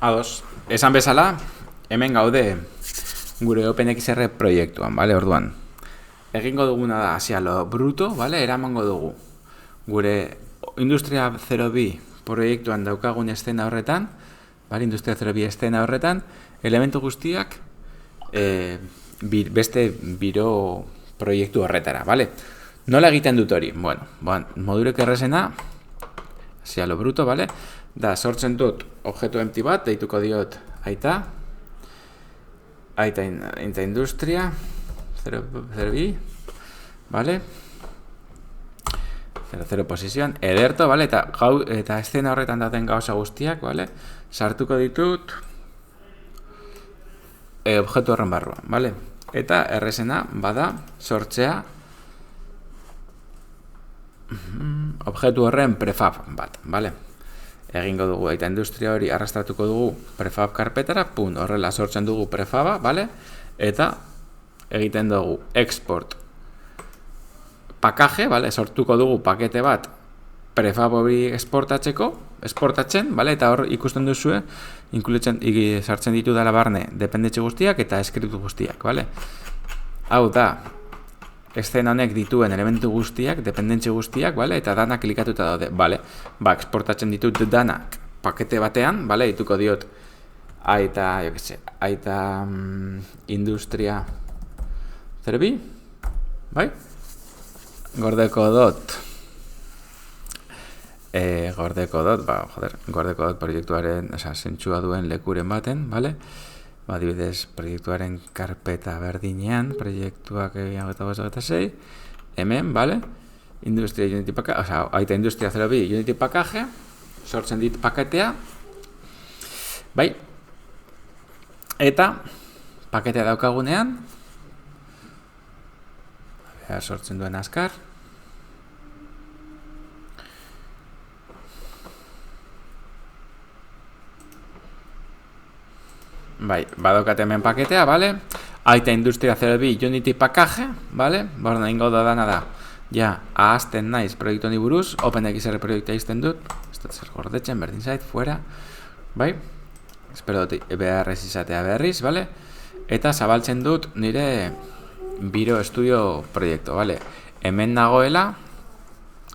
Ados, esan bezala, hemen gaude gure OpenXR proiektuan, bale, orduan. Egingo duguna da, lo bruto, bale, eramango dugu. Gure Industria 0B proiektuan daukagun estena horretan, bale, Industria 0B estena horretan, elementu guztiak beste biro proiektu horretara, bale. Nola egiten dut hori? Bueno, modurek errezena, lo bruto, bale, da, sortzen dut objektu empty bat, deituko diot aita industria 0B, vale, 0 posizioan, ederto, vale, eta estena horretan daten gauza guztiak, vale, sartuko ditut objektu horren barruan, vale, eta errezena bada sortzea objektu horren prefab bat, vale. Egingo dugu eta industria hori arrastratuko dugu prefab karpetara, horrela sortzen dugu prefaba, vale? Eta egiten dugu export pakaje, vale? Sortuko dugu pakete bat prefab hori esportatzen, vale? Eta hor ikusten duzue, sartzen ditu dela barne dependetxe guztiak eta eskriptu guztiak, vale? Hau da, estena honek dituen elementu guztiak, dependentzi guztiak, vale? Eta danak klikatuta daude, vale? Exportatzen ditut danak pakete batean, vale? Dituko diot aita industria 0B, bai? Gordeko dot proiektuaren, zentsua duen lekuren baten, vale? Adibidez, proiektuaren karpeta berdinean, proiektuak 26, hemen, vale? Industria Unity pakaje, aita Industria 0B Unity pakaje, sortzen dit paketea, bai? Eta, paketea daukagunean, sortzen duen azkar, bai, badaukat hemen paketea, bale? Aita Industria 0B Unity pakaje, bale? Borna ingo da dana da. Ja, ahazten naiz proiektu honi buruz, OpenXR proiektua izten dut. Ez dut zer gordetzen, berdin zait, fuera. Bai? Espero dut beharrez izatea berriz, bale? Eta zabaltzen dut nire Biro Studio proiektu, bale? Hemen nagoela,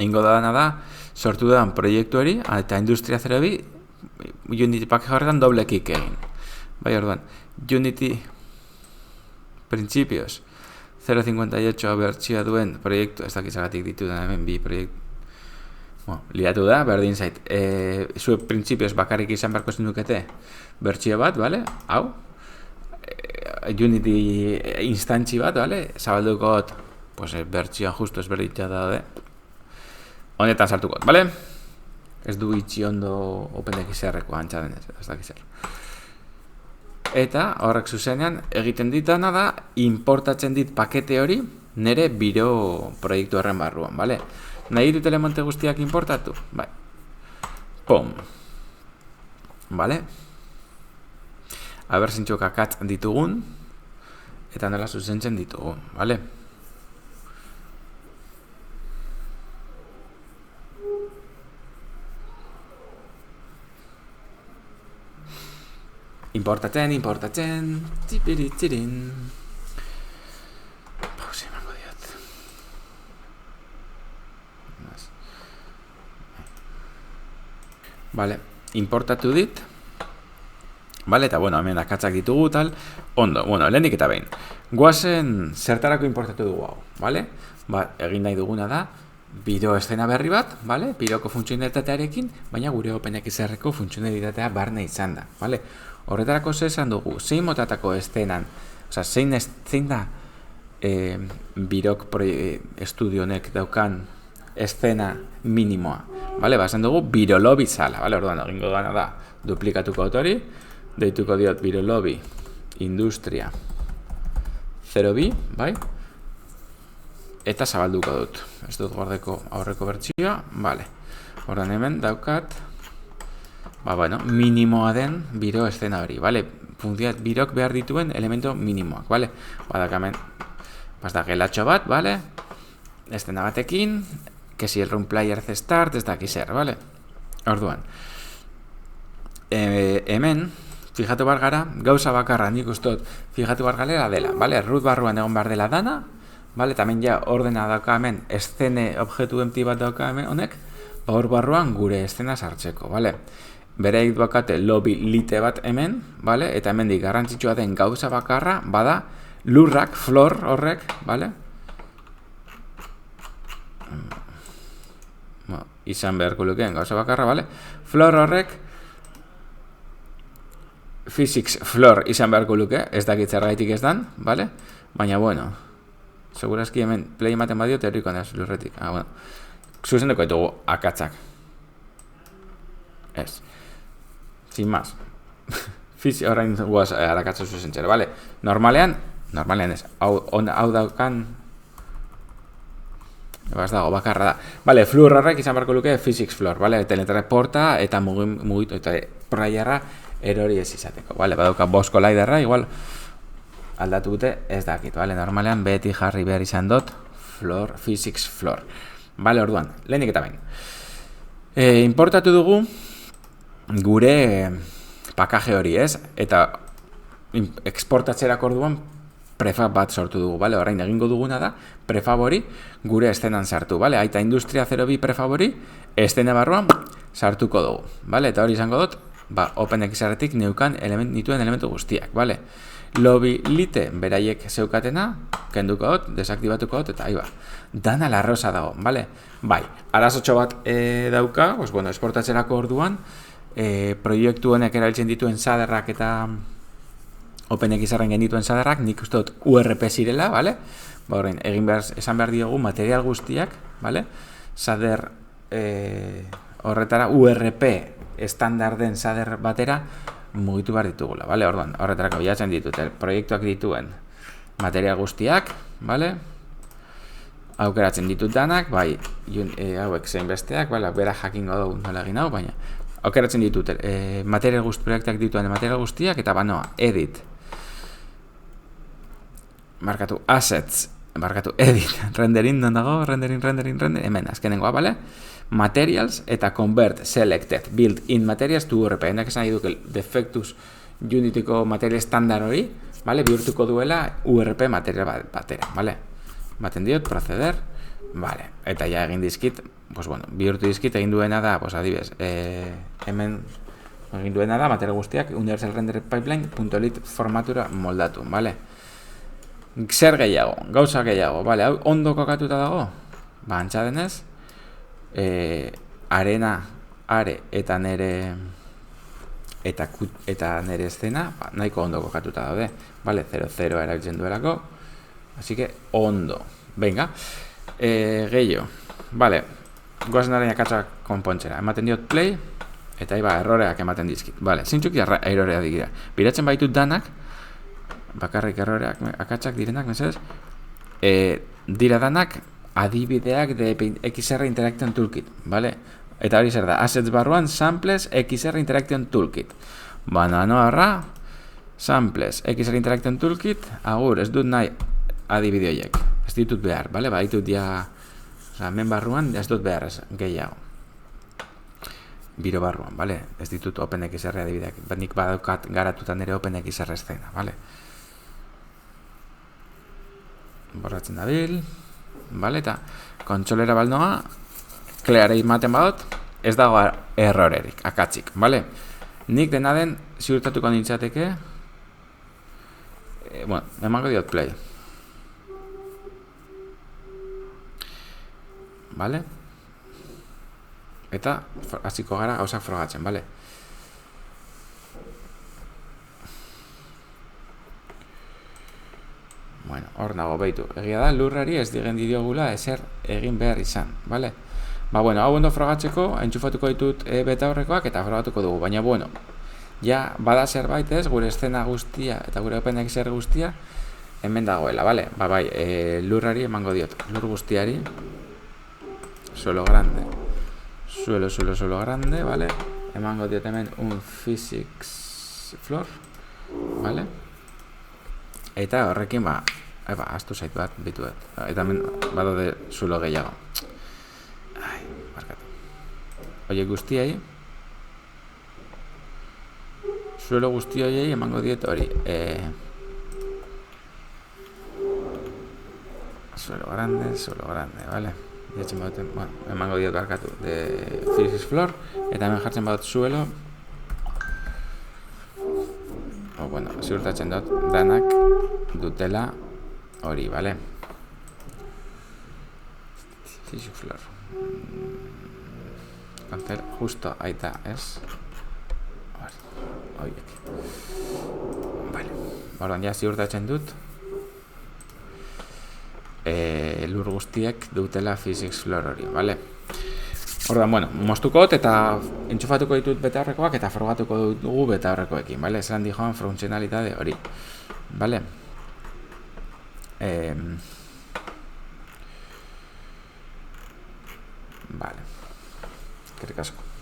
ingo da dana da, sortu da proiektu hori, eta Industria 0B Unity pakaje horretan doble klik egin. Bai, orduan, Unity Principios 0.58 bertsioa duen proiektu, ez dakizagatik ditudan hemen bi proiektu, liatu da, berdin zait, zue Principios bakarrik izan beharko zindukete bertsio bat, bale? Hau, Unity instantzi bat, bale? Zabaldukot, bertsioan justu ezberditza daude, honetan sartukot, bale? Ez du itxi ondo OpenXR-ko antxaren ez dakizer. Eta horrek zuzenean egiten ditana da importatzen dit pakete hori nire biro proiektu horren barruan, bale? Nahi dut elemente guztiak importatu? Bai. Pum. Bale? Aber zintxok akatz ditugun eta nola zuzentzen ditugun, bale? Importatzen, txipiritzirin. Pausa emango diot. Vale, importatu dit. Vale, eta hemen akatzak ditugu tal. Ondo, lehenik eta behin. Guazen zertarako importatu dugu hau, vale? Egin nahi duguna da, biro estena berri bat, vale? Biroko funtzionalitatearekin, baina gure OpenXR-ko funtzionalitatea barne izan da, vale? Horretarako esan dugu, zein motatako estenan, zein da birok estudionek daukan estena minimoa. Vale, esan dugu birolobi zala, vale, orduan egingo gana da, duplikatuko hori, deituko diot birolobi industria 0B, bai? Eta zabalduko dut, ez dut gordeko aurreko bertsioa, vale. Orduan hemen daukat, minimoa den biro estena hori, vale? Birok behar dituen elemento minimoak, vale? Badakamen, da gelatxo bat, vale? Estena batekin, que si el run player start, ez daki zer, vale? Orduan, Hemen, fijatu bar gara, gauza bakarra nik ustot, fijatu bar galera dela, vale? Root barruan egon bar dela dana, vale? Tamen ja ordena dauka hemen, eszene objektu empty bat dauka hemen honek, hor barruan gure eszena sartzeko, vale? Bereik bakate lobby lite bat hemen, vale? Eta hemendik garrantzitsua den gauza bakarra, bada, lurrak, floor horrek, vale? Izan beharko lukeen gauza bakarra, vale? Floor horrek, physics floor izan beharko luke, ez dakit zergaitik ez dan, vale? Baina, bueno, segurazki hemen play ematen badio teoriko nez lurretik. Bueno, zuzendeko ditugu akatzak. Ez. Sin más. Orain guaz arakatza zuzentxera, vale? Normalean ez, hau daukan ez dago, bakarra da. Vale, floor horrek izan beharko luke physics floor, vale? Teletransporta eta mugitu eta praiarra erori ez izateko, vale? Badauka bosko laiderra, igual aldatu dute ez dakit, vale? Normalean beti jarri behar izan dut floor, physics floor. Vale, orduan, lehenik eta behin. Importatu dugu gure pakaje hori, ez? Eta exportatzerak orduan prefab bat sortu dugu, vale? Orain egingo duguna da prefab hori gure eszenen sartu, vale? Aita industria 02 prefab hori eszene barruan sartuko dugu, vale? Eta hori izango dut OpenXR-etik neukan nituen elementu guztiak, vale? Lobby lite beraiek zeukatena, kenduko dut, desaktibatuko dut, eta aiba, dana larrosa dago, vale? Bai, arazotxo bat dauka, pues bueno, esportatzerako orduan, proiektu honek erabiltzen dituen saderrak eta OpenXR-en genituen saderrak, nik uste dut URP zirela, vale? Ba horrein, esan behar diogu material guztiak, vale? Sader horretara URP estandar den sader batera mugitu behar ditugula, vale? Orduan, horretarako bilatzen ditut, proiektuak dituen material guztiak, vale? Aukeratzen ditut danak, bai, hauek zein besteak, vale? Bera jakingo dugu nola egin hau, baina aukeratzen ditut, proiektuak dituen material guztiak, eta banoa, edit, markatu assets, markatu edit, rendering, non dago, rendering, hemen, azkenengoa, bale? Materials eta convert selected build in materials to URP. Enak esan nahi duke defectus Unityko material standard hori, vale? Bihurtuko duela URP material batera, vale? Baten diot, proceder, vale? Eta ja egin dizkit, pues bueno, bihurtu dizkit egin duena da, pues adibes, hemen egin duena da material guztiak universal render pipeline.lit formatura moldatu, vale? Zer gehiago, gauza gehiago, vale? Hau ondo kokatuta dago? Ba, antza denez, are eta nere eszena nahiko ondo kokatuta daude, vale? 0-0 erabiltzen duelako, así que ondo. Venga, gehiago, vale, goazen araina katza konpontzera, ematen diot play, eta iba erroreak ematen dizkit, vale, zintzuk erroreak dira, biratzen baitut danak, bakarrik erroreak akatzak direnak, mesedez, dira danak adibideak de XR Interaction Toolkit, vale? Eta hori zer da, assets barruan samples XR Interaction Toolkit. Bananoarra, samples XR Interaction Toolkit, agur, ez dut nahi adibide horiek. Ez ditut behar, vale? Ba, ditut ja, hemen barruan, ez dut behar gehiago. Biro barruan, vale? Ez ditut OpenXR adibideak. Nik badaukat garatutan ere OpenXR eszena, vale? Borratzen dabil. Vale, eta kontsolera baldoa klearei maten badot, ez dago errorerik, akatzik, vale? Nik dena den ziurtatuko nintzateke, bueno, emango diot play, vale? Eta hasiko gara gauzak frogatzen, vale? Bueno, hor nago, behitu. Egia da, lurrari ez digen diogula ezer egin behar izan, vale? Ba, bueno, hau ondo frogatzeko, entxufatuko ditut beta horrekoak eta frogatuko dugu, baina, bueno, ja, bada zerbait ez, gure eszena guztia eta gure OpenXR guztia hemen dagoela, vale? Ba, bai, lurrari emango diot, lur guztiari, suelo grande, suelo grande, vale? Emango diot hemen un physics floor, vale? Eta horrekin, ba, astu zait bat, bitu bat. Eta hemen, badode zulo gehiago. Ai, markatu. Oie guztiei. suelo guzti horiei emango diet hori. Suelo grande, vale? Bueno, emango diet barkatu de physics floor, eta hemen jartzen badut suelo. Bueno, ziurtatzen dut danak dutela hori, vale? Physics floor. Cancel, justo aita, ez? Horiek. Vale. Orduan, ja ziurtatzen dut lur guztiek dutela physics floor hori, vale? Orduan, bueno, moztukot eta entxufatuko ditut betaurrekoak eta frogatuko dugu betaurrekoekin, vale? Esan di joan funtzionalitate hori, vale? Vale. Eskerrik asko.